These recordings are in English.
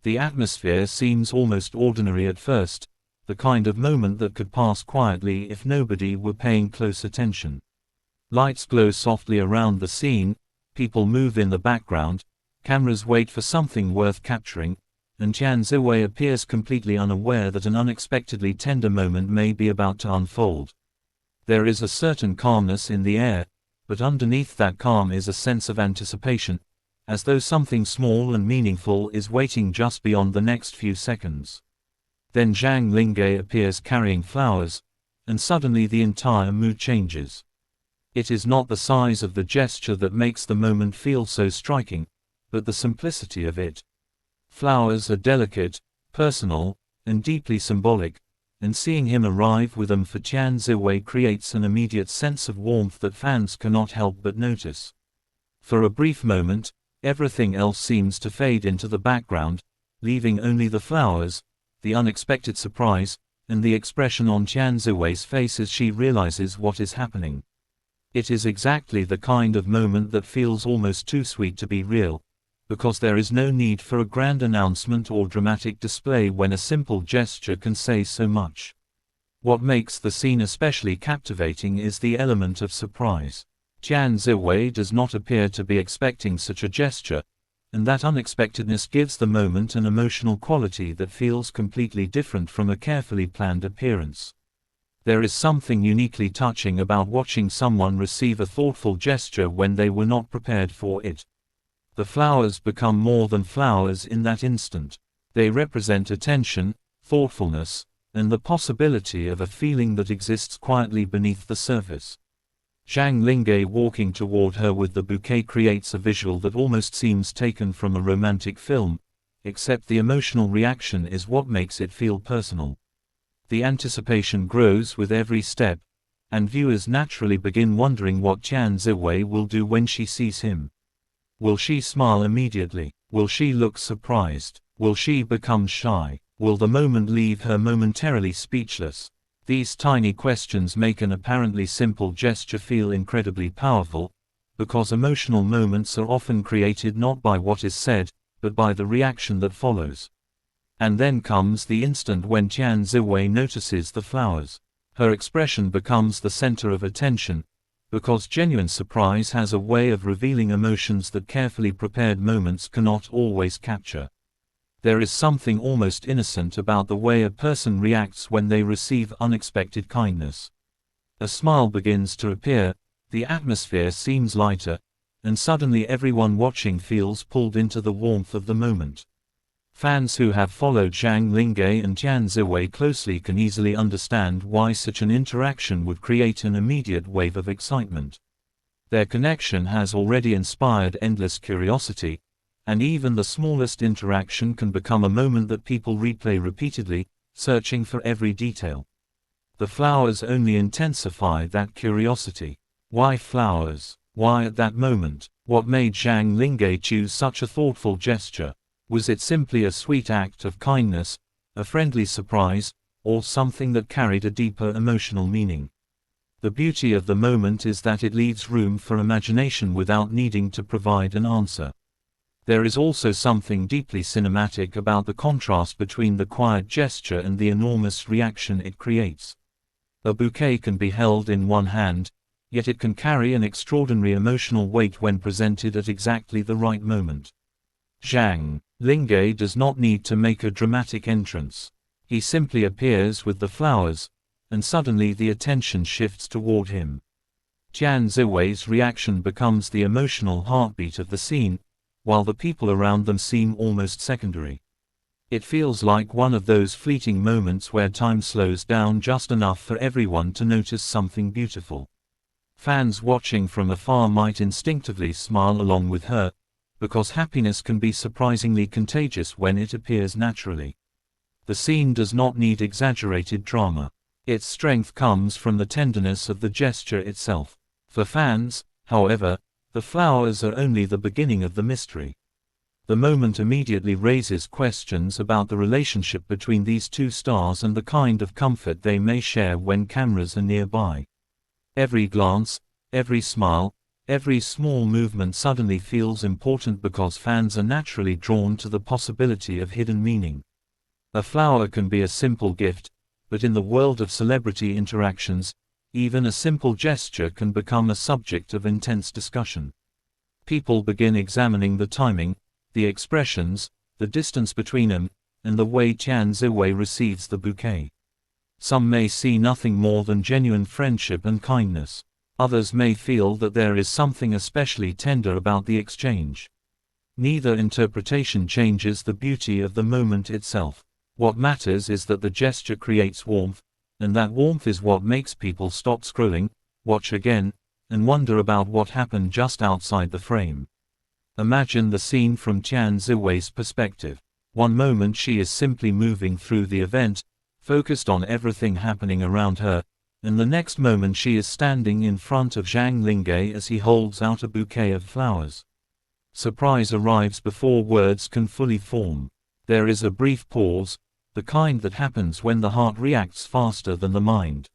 The atmosphere seems almost ordinary at first, the kind of moment that could pass quietly if nobody were paying close attention. Lights glow softly around the scene, people move in the background, cameras wait for something worth capturing, and Tian Xiwei appears completely unaware that an unexpectedly tender moment may be about to unfold. There is a certain calmness in the air, but underneath that calm is a sense of anticipation, as though something small and meaningful is waiting just beyond the next few seconds. Then Zhang Linghe appears carrying flowers, and suddenly the entire mood changes. It is not the size of the gesture that makes the moment feel so striking, but the simplicity of it. Flowers are delicate, personal, and deeply symbolic, and seeing him arrive with them for Tian Xiwei creates an immediate sense of warmth that fans cannot help but notice. For a brief moment, everything else seems to fade into the background, leaving only the flowers, the unexpected surprise, and the expression on Tian Xiwei's face as she realizes what is happening. It is exactly the kind of moment that feels almost too sweet to be real, because there is no need for a grand announcement or dramatic display when a simple gesture can say so much. What makes the scene especially captivating is the element of surprise. Tian Xiwei does not appear to be expecting such a gesture, and that unexpectedness gives the moment an emotional quality that feels completely different from a carefully planned appearance. There is something uniquely touching about watching someone receive a thoughtful gesture when they were not prepared for it. The flowers become more than flowers in that instant. They represent attention, thoughtfulness, and the possibility of a feeling that exists quietly beneath the surface. Zhang Linghe walking toward her with the bouquet creates a visual that almost seems taken from a romantic film, except the emotional reaction is what makes it feel personal. The anticipation grows with every step, and viewers naturally begin wondering what Tian Xiwei will do when she sees him. Will she smile immediately? Will she look surprised? Will she become shy? Will the moment leave her momentarily speechless? These tiny questions make an apparently simple gesture feel incredibly powerful, because emotional moments are often created not by what is said, but by the reaction that follows. And then comes the instant when Tian Xiwei notices the flowers. Her expression becomes the center of attention, because genuine surprise has a way of revealing emotions that carefully prepared moments cannot always capture. There is something almost innocent about the way a person reacts when they receive unexpected kindness. A smile begins to appear, the atmosphere seems lighter, and suddenly everyone watching feels pulled into the warmth of the moment. Fans who have followed Zhang Linghe and Tian Xiwei closely can easily understand why such an interaction would create an immediate wave of excitement. Their connection has already inspired endless curiosity, and even the smallest interaction can become a moment that people replay repeatedly, searching for every detail. The flowers only intensify that curiosity. Why flowers? Why at that moment? What made Zhang Linghe choose such a thoughtful gesture? Was it simply a sweet act of kindness, a friendly surprise, or something that carried a deeper emotional meaning? The beauty of the moment is that it leaves room for imagination without needing to provide an answer. There is also something deeply cinematic about the contrast between the quiet gesture and the enormous reaction it creates. A bouquet can be held in one hand, yet it can carry an extraordinary emotional weight when presented at exactly the right moment. Zhang Linghe does not need to make a dramatic entrance. He simply appears with the flowers, and suddenly the attention shifts toward him. Tian Xiwei's reaction becomes the emotional heartbeat of the scene, while the people around them seem almost secondary. It feels like one of those fleeting moments where time slows down just enough for everyone to notice something beautiful. Fans watching from afar might instinctively smile along with her, because happiness can be surprisingly contagious when it appears naturally. The scene does not need exaggerated drama. Its strength comes from the tenderness of the gesture itself. For fans, however, the flowers are only the beginning of the mystery. The moment immediately raises questions about the relationship between these two stars and the kind of comfort they may share when cameras are nearby. Every glance, every smile, Every small movement suddenly feels important because fans are naturally drawn to the possibility of hidden meaning. A flower can be a simple gift, but in the world of celebrity interactions, even a simple gesture can become a subject of intense discussion. People begin examining the timing, the expressions, the distance between them, and the way Tian receives the bouquet. Some may see nothing more than genuine friendship and kindness. Others may feel that there is something especially tender about the exchange. Neither interpretation changes the beauty of the moment itself. What matters is that the gesture creates warmth, and that warmth is what makes people stop scrolling, watch again, and wonder about what happened just outside the frame. Imagine the scene from Tian Ziwei's perspective. One moment she is simply moving through the event, focused on everything happening around her, and the next moment she is standing in front of Zhang Linghe as he holds out a bouquet of flowers. Surprise arrives before words can fully form. There is a brief pause, the kind that happens when the heart reacts faster than the mind.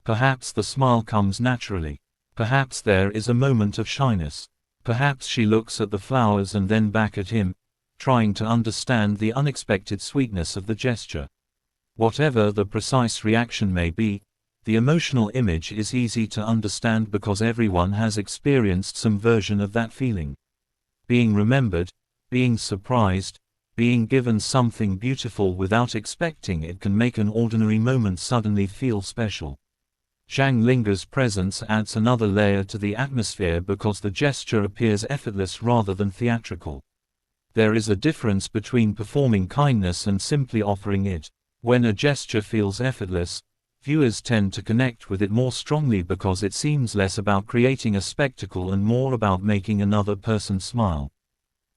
Perhaps the smile comes naturally. Perhaps there is a moment of shyness. Perhaps she looks at the flowers and then back at him, trying to understand the unexpected sweetness of the gesture. Whatever the precise reaction may be, the emotional image is easy to understand because everyone has experienced some version of that feeling. Being remembered, being surprised, being given something beautiful without expecting it can make an ordinary moment suddenly feel special. Zhang Linghe's presence adds another layer to the atmosphere because the gesture appears effortless rather than theatrical. There is a difference between performing kindness and simply offering it. When a gesture feels effortless, viewers tend to connect with it more strongly because it seems less about creating a spectacle and more about making another person smile.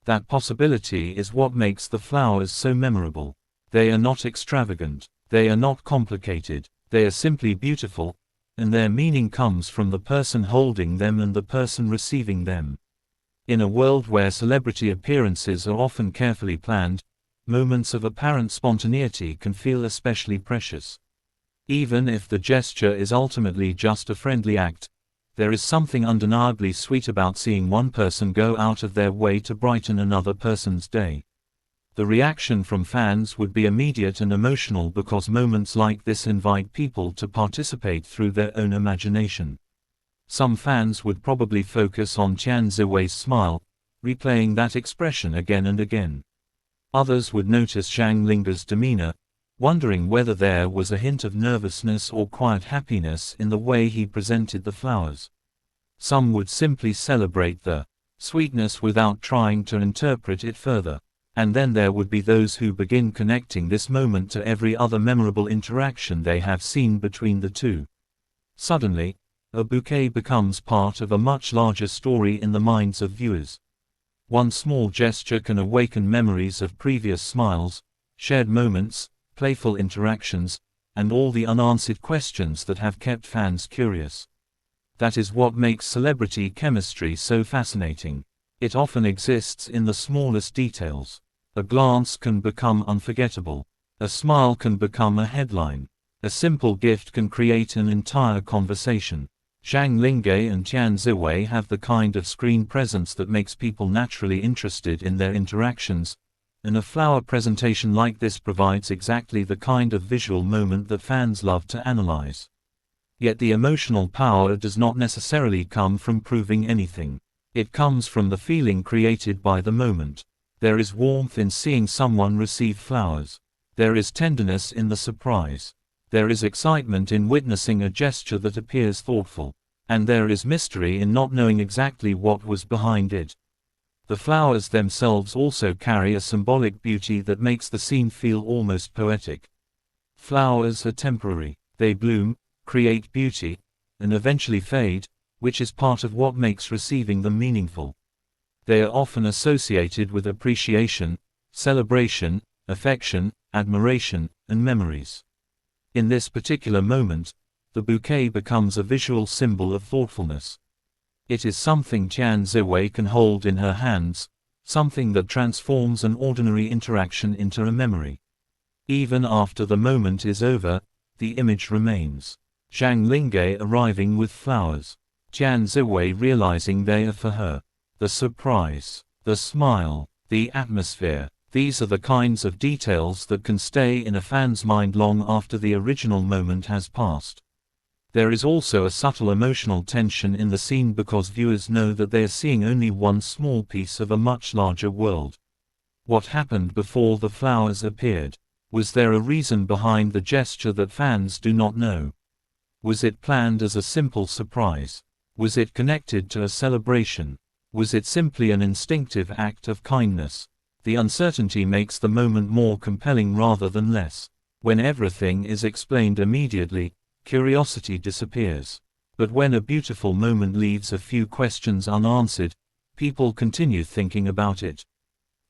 That possibility is what makes the flowers so memorable. They are not extravagant, they are not complicated, they are simply beautiful, and their meaning comes from the person holding them and the person receiving them. In a world where celebrity appearances are often carefully planned, moments of apparent spontaneity can feel especially precious. Even if the gesture is ultimately just a friendly act, there is something undeniably sweet about seeing one person go out of their way to brighten another person's day. The reaction from fans would be immediate and emotional because moments like this invite people to participate through their own imagination. Some fans would probably focus on Tian Ziwei's smile, replaying that expression again and again. Others would notice Zhang Linghe's demeanor, wondering whether there was a hint of nervousness or quiet happiness in the way he presented the flowers. Some would simply celebrate the sweetness without trying to interpret it further. And then there would be those who begin connecting this moment to every other memorable interaction they have seen between the two. Suddenly, a bouquet becomes part of a much larger story in the minds of viewers. One small gesture can awaken memories of previous smiles, shared moments, playful interactions, and all the unanswered questions that have kept fans curious. That is what makes celebrity chemistry so fascinating. It often exists in the smallest details. A glance can become unforgettable. A smile can become a headline. A simple gift can create an entire conversation. Zhang Linghe and Tian Ziwei have the kind of screen presence that makes people naturally interested in their interactions, and a flower presentation like this provides exactly the kind of visual moment that fans love to analyze. Yet the emotional power does not necessarily come from proving anything. It comes from the feeling created by the moment. There is warmth in seeing someone receive flowers. There is tenderness in the surprise. There is excitement in witnessing a gesture that appears thoughtful. And there is mystery in not knowing exactly what was behind it. The flowers themselves also carry a symbolic beauty that makes the scene feel almost poetic. Flowers are temporary. They bloom, create beauty, and eventually fade, which is part of what makes receiving them meaningful. They are often associated with appreciation, celebration, affection, admiration, and memories. In this particular moment, the bouquet becomes a visual symbol of thoughtfulness. It is something Tian Ziwei can hold in her hands, something that transforms an ordinary interaction into a memory. Even after the moment is over, the image remains. Zhang Linghe arriving with flowers. Tian Xiwei realizing they are for her. The surprise, the smile, the atmosphere, these are the kinds of details that can stay in a fan's mind long after the original moment has passed. There is also a subtle emotional tension in the scene because viewers know that they are seeing only one small piece of a much larger world. What happened before the flowers appeared? Was there a reason behind the gesture that fans do not know? Was it planned as a simple surprise? Was it connected to a celebration? Was it simply an instinctive act of kindness? The uncertainty makes the moment more compelling rather than less. When everything is explained immediately, curiosity disappears. But when a beautiful moment leaves a few questions unanswered, people continue thinking about it.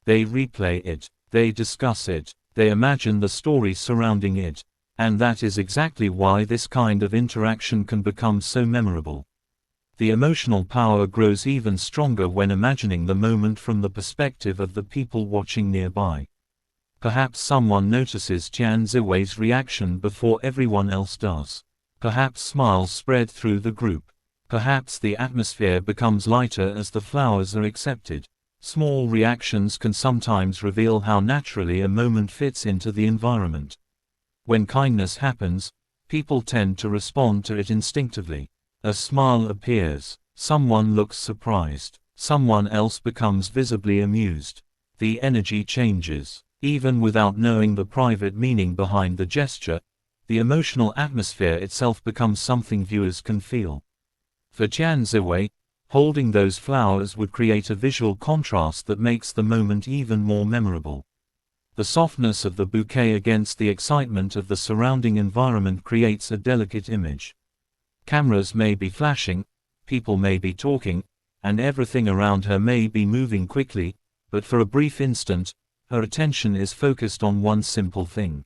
They replay it, they discuss it, they imagine the story surrounding it. And that is exactly why this kind of interaction can become so memorable. The emotional power grows even stronger when imagining the moment from the perspective of the people watching nearby. Perhaps someone notices Tian Ziwei's reaction before everyone else does. Perhaps smiles spread through the group. Perhaps the atmosphere becomes lighter as the flowers are accepted. Small reactions can sometimes reveal how naturally a moment fits into the environment. When kindness happens, people tend to respond to it instinctively. A smile appears, someone looks surprised, someone else becomes visibly amused. The energy changes. Even without knowing the private meaning behind the gesture, the emotional atmosphere itself becomes something viewers can feel. For Tian Ziwei, holding those flowers would create a visual contrast that makes the moment even more memorable. The softness of the bouquet against the excitement of the surrounding environment creates a delicate image. Cameras may be flashing, people may be talking, and everything around her may be moving quickly, but for a brief instant, her attention is focused on one simple thing.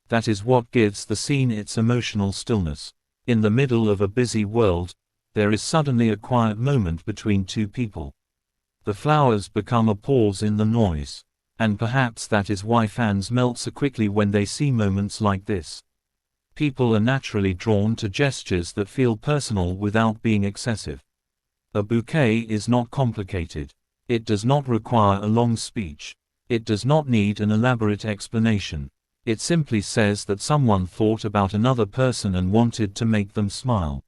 That is what gives the scene its emotional stillness. In the middle of a busy world, there is suddenly a quiet moment between two people. The flowers become a pause in the noise. And perhaps that is why fans melt so quickly when they see moments like this. People are naturally drawn to gestures that feel personal without being excessive. A bouquet is not complicated. It does not require a long speech. It does not need an elaborate explanation. It simply says that someone thought about another person and wanted to make them smile.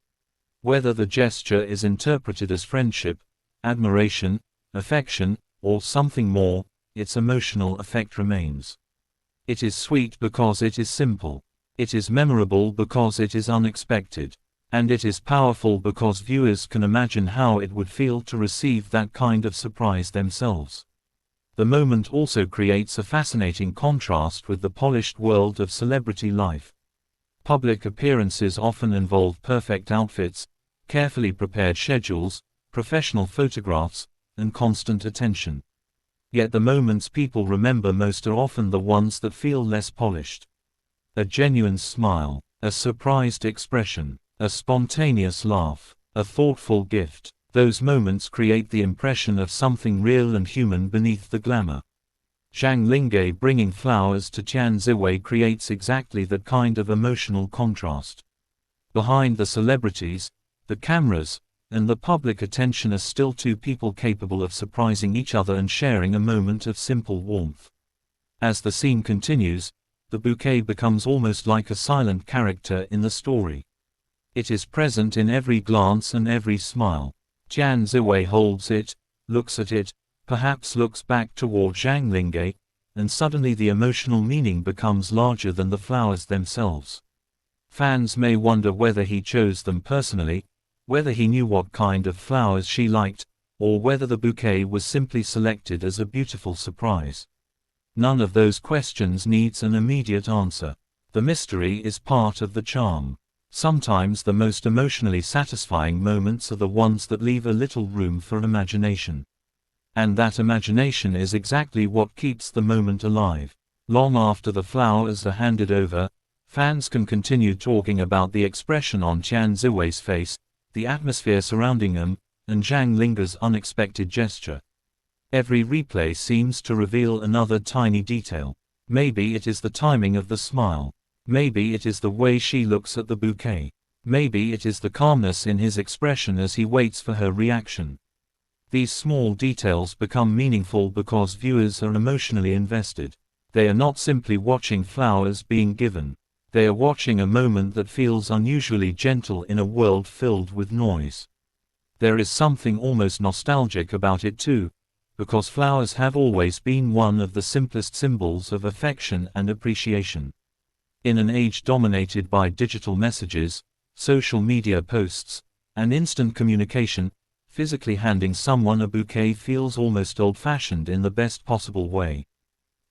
Whether the gesture is interpreted as friendship, admiration, affection, or something more, its emotional effect remains. It is sweet because it is simple. It is memorable because it is unexpected. And it is powerful because viewers can imagine how it would feel to receive that kind of surprise themselves. The moment also creates a fascinating contrast with the polished world of celebrity life. Public appearances often involve perfect outfits, carefully prepared schedules, professional photographs, and constant attention. Yet the moments people remember most are often the ones that feel less polished. A genuine smile, a surprised expression, a spontaneous laugh, a thoughtful gift. Those moments create the impression of something real and human beneath the glamour. Zhang Linghe bringing flowers to Tian Ziwei creates exactly that kind of emotional contrast. Behind the celebrities, the cameras, and the public attention are still two people capable of surprising each other and sharing a moment of simple warmth. As the scene continues, the bouquet becomes almost like a silent character in the story. It is present in every glance and every smile. Tian Ziwei holds it, looks at it, perhaps looks back toward Zhang Linghe, and suddenly the emotional meaning becomes larger than the flowers themselves. Fans may wonder whether he chose them personally, whether he knew what kind of flowers she liked, or whether the bouquet was simply selected as a beautiful surprise. None of those questions needs an immediate answer. The mystery is part of the charm. Sometimes the most emotionally satisfying moments are the ones that leave a little room for imagination. And that imagination is exactly what keeps the moment alive. Long after the flowers are handed over, fans can continue talking about the expression on Tian Ziwei's face, the atmosphere surrounding them, and Zhang Linghe's unexpected gesture. Every replay seems to reveal another tiny detail. Maybe it is the timing of the smile. Maybe it is the way she looks at the bouquet. Maybe it is the calmness in his expression as he waits for her reaction. These small details become meaningful because viewers are emotionally invested. They are not simply watching flowers being given. They are watching a moment that feels unusually gentle in a world filled with noise. There is something almost nostalgic about it too, because flowers have always been one of the simplest symbols of affection and appreciation. In an age dominated by digital messages, social media posts, and instant communication, physically handing someone a bouquet feels almost old-fashioned in the best possible way.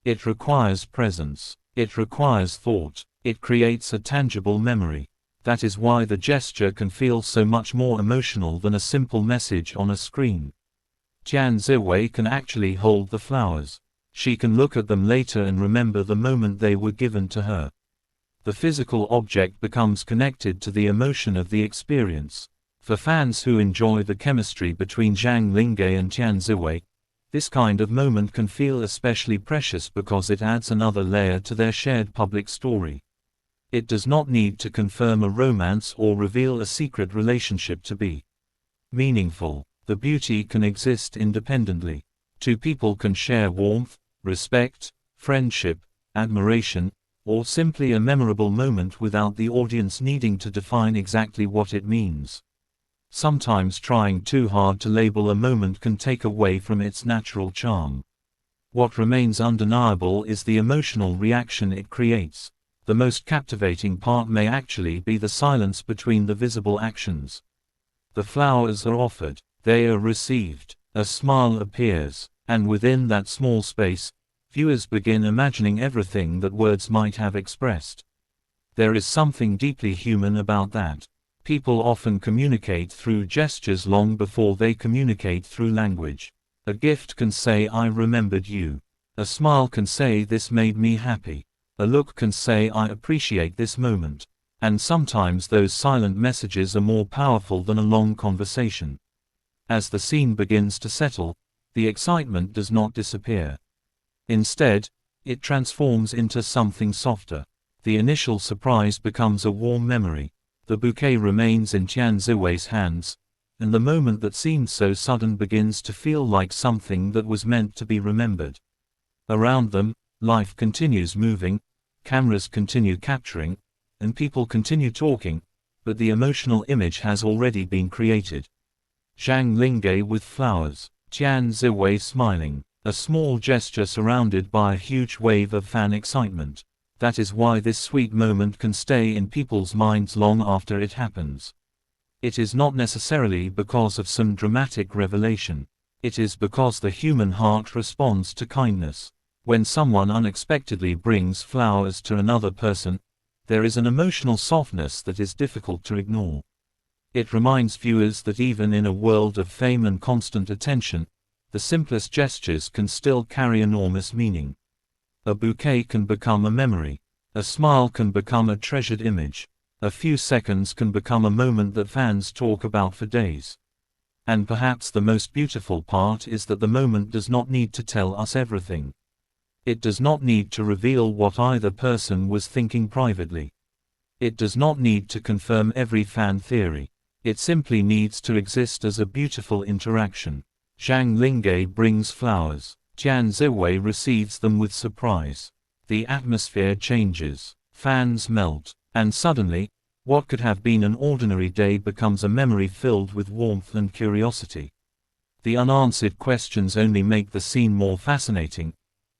It requires presence. It requires thought. It creates a tangible memory. That is why the gesture can feel so much more emotional than a simple message on a screen. Tian can actually hold the flowers. She can look at them later and remember the moment they were given to her. The physical object becomes connected to the emotion of the experience. For fans who enjoy the chemistry between Zhang Linghe and Tian, this kind of moment can feel especially precious because it adds another layer to their shared public story. It does not need to confirm a romance or reveal a secret relationship to be meaningful. The beauty can exist independently. Two people can share warmth, respect, friendship, admiration, or simply a memorable moment without the audience needing to define exactly what it means. Sometimes trying too hard to label a moment can take away from its natural charm. What remains undeniable is the emotional reaction it creates. The most captivating part may actually be the silence between the visible actions. The flowers are offered, they are received, a smile appears, and within that small space, viewers begin imagining everything that words might have expressed. There is something deeply human about that. People often communicate through gestures long before they communicate through language. A gift can say "I remembered you." A smile can say "This made me happy." A look can say "I appreciate this moment." And sometimes those silent messages are more powerful than a long conversation. As the scene begins to settle, the excitement does not disappear. Instead, it transforms into something softer. The initial surprise becomes a warm memory. The bouquet remains in Tian Ziwei's hands, and the moment that seemed so sudden begins to feel like something that was meant to be remembered. Around them, life continues moving, cameras continue capturing, and people continue talking, but the emotional image has already been created. Zhang Linghe with flowers, Tian Ziwei smiling, a small gesture surrounded by a huge wave of fan excitement. That is why this sweet moment can stay in people's minds long after it happens. It is not necessarily because of some dramatic revelation. It is because the human heart responds to kindness. When someone unexpectedly brings flowers to another person, there is an emotional softness that is difficult to ignore. It reminds viewers that even in a world of fame and constant attention, the simplest gestures can still carry enormous meaning. A bouquet can become a memory. A smile can become a treasured image. A few seconds can become a moment that fans talk about for days. And perhaps the most beautiful part is that the moment does not need to tell us everything. It does not need to reveal what either person was thinking privately. It does not need to confirm every fan theory. It simply needs to exist as a beautiful interaction. Zhang Linghe brings flowers. Tian Ziwei receives them with surprise. The atmosphere changes. Fans melt. And suddenly, what could have been an ordinary day becomes a memory filled with warmth and curiosity. The unanswered questions only make the scene more fascinating,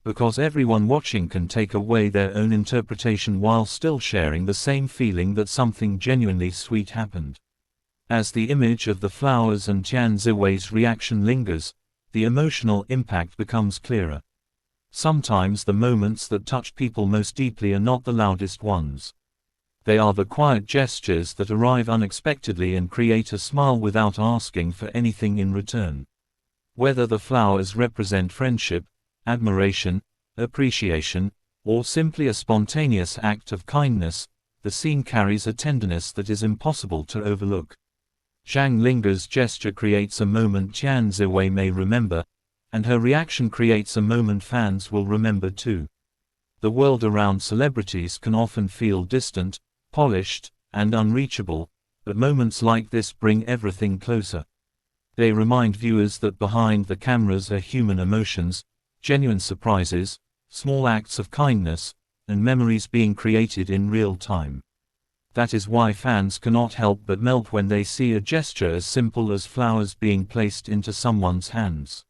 because everyone watching can take away their own interpretation while still sharing the same feeling that something genuinely sweet happened. As the image of the flowers and Tian Ziwei's reaction lingers, the emotional impact becomes clearer. Sometimes the moments that touch people most deeply are not the loudest ones. They are the quiet gestures that arrive unexpectedly and create a smile without asking for anything in return. Whether the flowers represent friendship, admiration, appreciation, or simply a spontaneous act of kindness, the scene carries a tenderness that is impossible to overlook. Zhang Linghe's gesture creates a moment Tian Ziwei may remember, and her reaction creates a moment fans will remember too. The world around celebrities can often feel distant, polished, and unreachable, but moments like this bring everything closer. They remind viewers that behind the cameras are human emotions, genuine surprises, small acts of kindness, and memories being created in real time. That is why fans cannot help but melt when they see a gesture as simple as flowers being placed into someone's hands.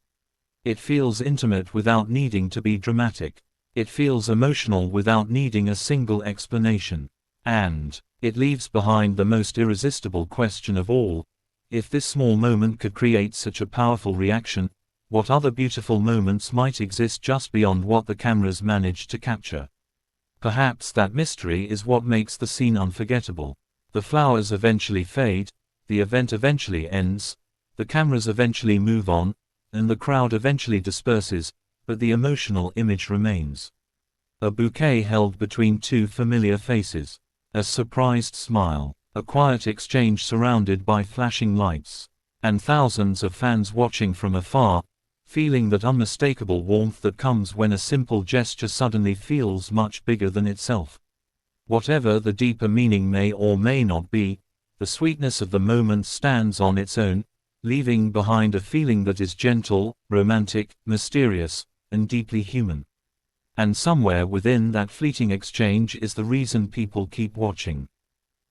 It feels intimate without needing to be dramatic. It feels emotional without needing a single explanation. And it leaves behind the most irresistible question of all: if this small moment could create such a powerful reaction, what other beautiful moments might exist just beyond what the cameras managed to capture? Perhaps that mystery is what makes the scene unforgettable. The flowers eventually fade, the event eventually ends, the cameras eventually move on, and the crowd eventually disperses, but the emotional image remains. A bouquet held between two familiar faces. A surprised smile. A quiet exchange surrounded by flashing lights. And thousands of fans watching from afar, feeling that unmistakable warmth that comes when a simple gesture suddenly feels much bigger than itself. Whatever the deeper meaning may or may not be, the sweetness of the moment stands on its own, leaving behind a feeling that is gentle, romantic, mysterious, and deeply human. And somewhere within that fleeting exchange is the reason people keep watching.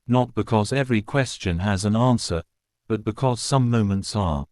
Not because every question has an answer, but because some moments are